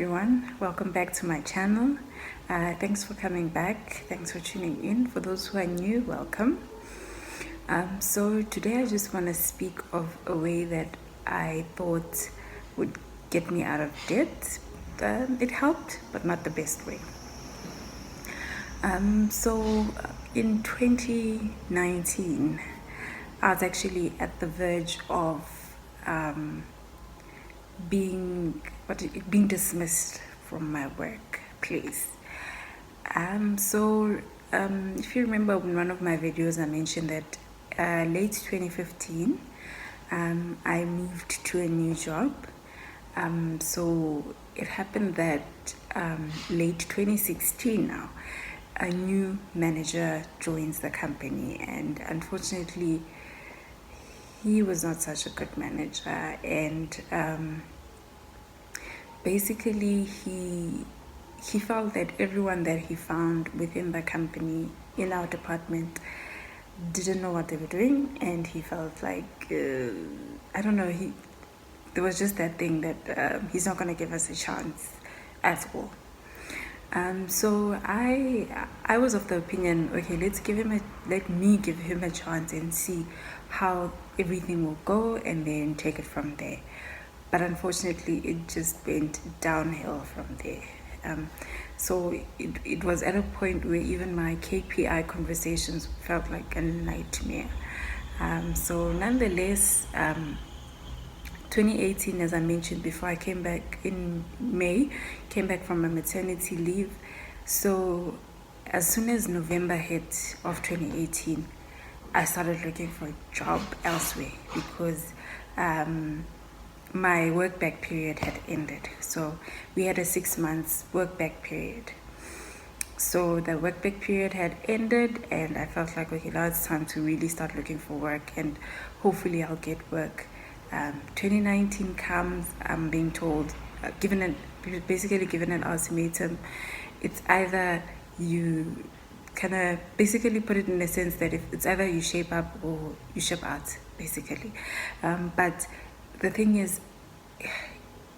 everyone, welcome back to my channel. Thanks for coming back, thanks for tuning in. For those who are new, welcome. So today I just want to speak of a way that I thought would get me out of debt. It helped, but not the best way. So in 2019, I was actually at the verge of being dismissed from my workplace. If you remember in one of my videos, I mentioned that late 2015, I moved to a new job. So it happened that late 2016 now, a new manager joins the company, and unfortunately, he was not such a good manager, and basically he felt that everyone that he found within the company in our department didn't know what they were doing, and he felt like I don't know, there was just that thing that he's not going to give us a chance at all. So I was of the opinion, okay, let me give him a chance and see how everything will go, and then take it from there. But unfortunately, it just went downhill from there. So it was at a point where even my KPI conversations felt like a nightmare. So nonetheless, 2018, as I mentioned before, I came back in May, came back from my maternity leave. So as soon as November hit of 2018, I started looking for a job elsewhere because my work back period had ended. So we had a 6 months work back period. So the work back period had ended, and I felt like, okay, now it's time to really start looking for work, and hopefully I'll get work. 2019 comes, I'm being told, basically given an ultimatum. It's either you kind of basically put it in a sense that if it's either you shape up or you ship out, basically. But the thing is,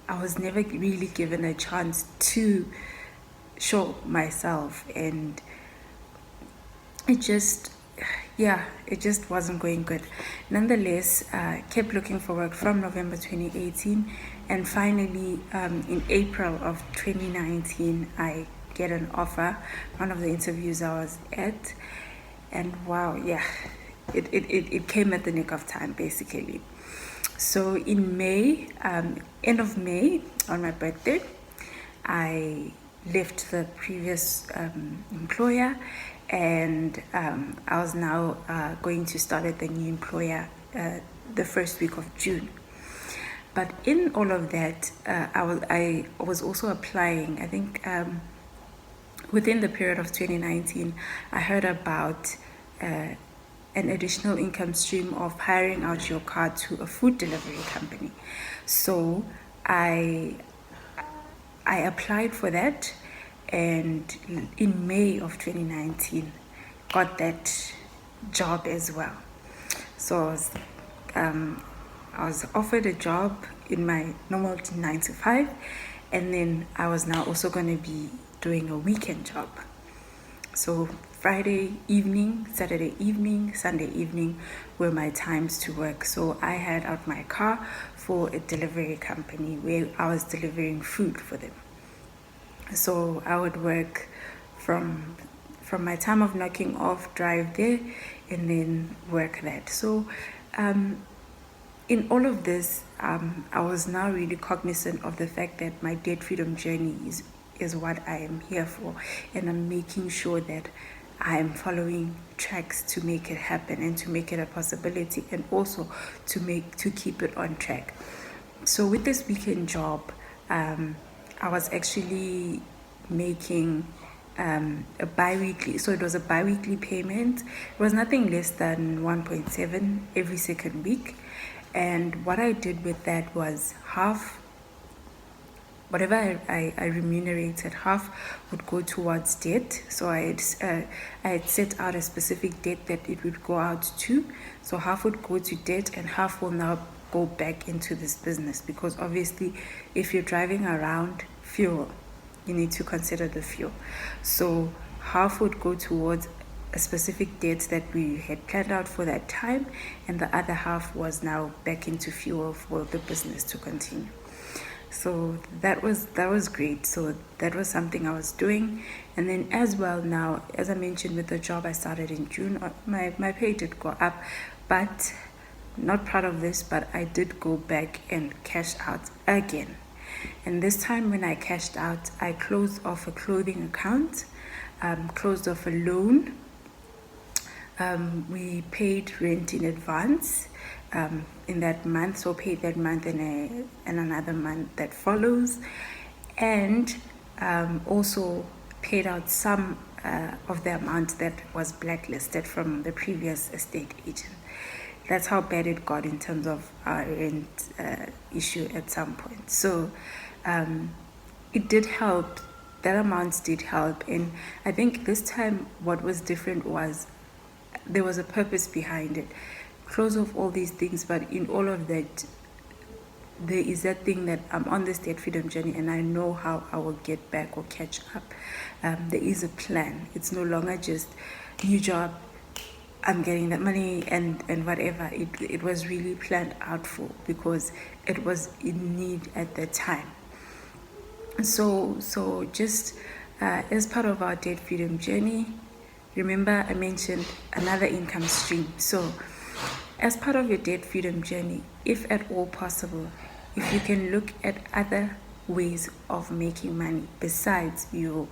I was never really given a chance to show myself, and it just wasn't going good. Nonetheless, kept looking for work from November 2018, and finally in April of 2019 I get an offer, one of the interviews I was at, and wow, it came at the nick of time, basically. So in May, end of May, on my birthday, I left the previous employer, and I was now going to start at the new employer the first week of June. But in all of that, I was also applying. I think within the period of 2019, I heard about an additional income stream of hiring out your car to a food delivery company. So I applied for that, and in May of 2019 got that job as well. So I was offered a job in my normal 9 to 5, and then I was now also going to be doing a weekend job. So Friday evening, Saturday evening, Sunday evening were my times to work. So I had out my car for a delivery company where I was delivering food for them. So I would work from my time of knocking off, drive there, and then work that. So in all of this, I was now really cognizant of the fact that my debt freedom journey is what I am here for, and I'm making sure that I am following tracks to make it happen and to make it a possibility, and also to keep it on track. So with this weekend job, I was actually making a bi-weekly, so it was a bi-weekly payment. It was nothing less than 1.7 every second week, and what I did with that was half, whatever I remunerated, half would go towards debt. So I had set out a specific debt that it would go out to. So half would go to debt, and half will now go back into this business, because obviously if you're driving around fuel. You need to consider the fuel. So half would go towards a specific date that we had planned out for that time, and the other half was now back into fuel for the business to continue. So that was great. So that was something I was doing. And then as well, now, as I mentioned, with the job I started in June, my pay did go up, but not proud of this, but I did go back and cash out again. And this time when I cashed out, I closed off a clothing account, closed off a loan. We paid rent in advance in that month, so paid that month and another month that follows, and also paid out some of the amount that was blacklisted from the previous estate agent. That's how bad it got in terms of our rent issue at some point. So it did help. That amount did help. And I think this time what was different was there was a purpose behind it. Close off all these things, but in all of that, there is that thing that I'm on this debt freedom journey and I know how I will get back or catch up. There is a plan. It's no longer just new job, I'm getting that money and whatever. It was really planned out for, because it was in need at that time. So just as part of our debt freedom journey, remember I mentioned another income stream. So as part of your debt freedom journey, if at all possible, if you can look at other ways of making money besides your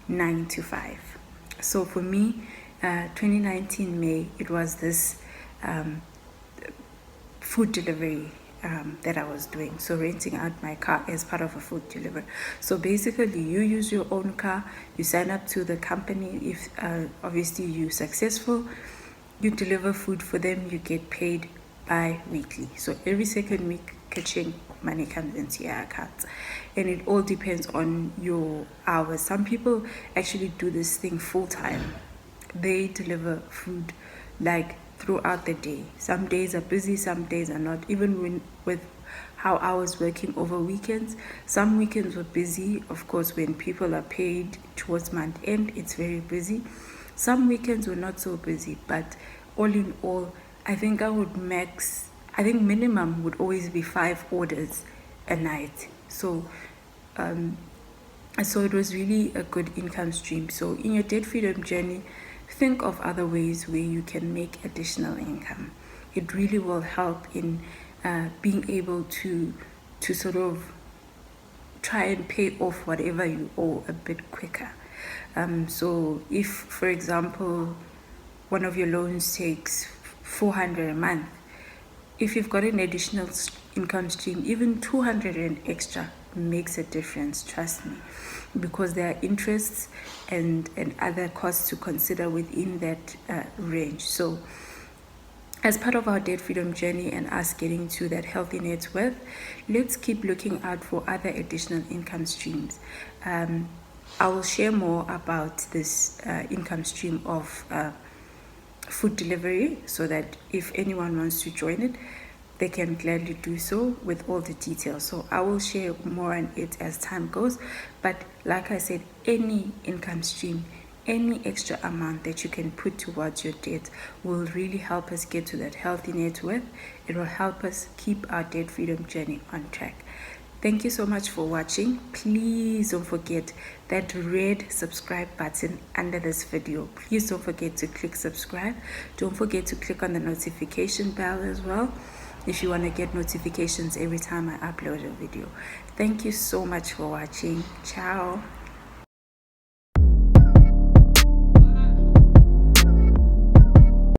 9 to 5. So for me, 2019 May, it was this food delivery that I was doing. So renting out my car as part of a food delivery. So basically you use your own car, you sign up to the company. If obviously you're successful, you deliver food for them, you get paid bi-weekly. So every second week, catching money comes into your account, and it all depends on your hours. Some people actually do this thing full-time. They deliver food like throughout the day. Some days are busy, some days are not. Even with how I was working over weekends, some weekends were busy. Of course, when people are paid towards month end, it's very busy. Some weekends were not so busy, but all in all, I think minimum would always be 5 orders a night. So it was really a good income stream. So in your debt freedom journey, think of other ways where you can make additional income. It really will help in being able to sort of try and pay off whatever you owe a bit quicker. So if, for example, one of your loans takes 400 a month, if you've got an additional income stream, even 200 and extra makes a difference, trust me, because there are interests and other costs to consider within that range. So as part of our debt freedom journey and us getting to that healthy net worth, let's keep looking out for other additional income streams. I will share more about this income stream of food delivery, so that if anyone wants to join it, they can gladly do so with all the details. So I will share more on it as time goes. But like I said, any income stream, any extra amount that you can put towards your debt will really help us get to that healthy net worth. It will help us keep our debt freedom journey on track. Thank you so much for watching. Please don't forget that red subscribe button under this video. Please don't forget to click subscribe. Don't forget to click on the notification bell as well, if you want to get notifications every time I upload a video. Thank you so much for watching. Ciao.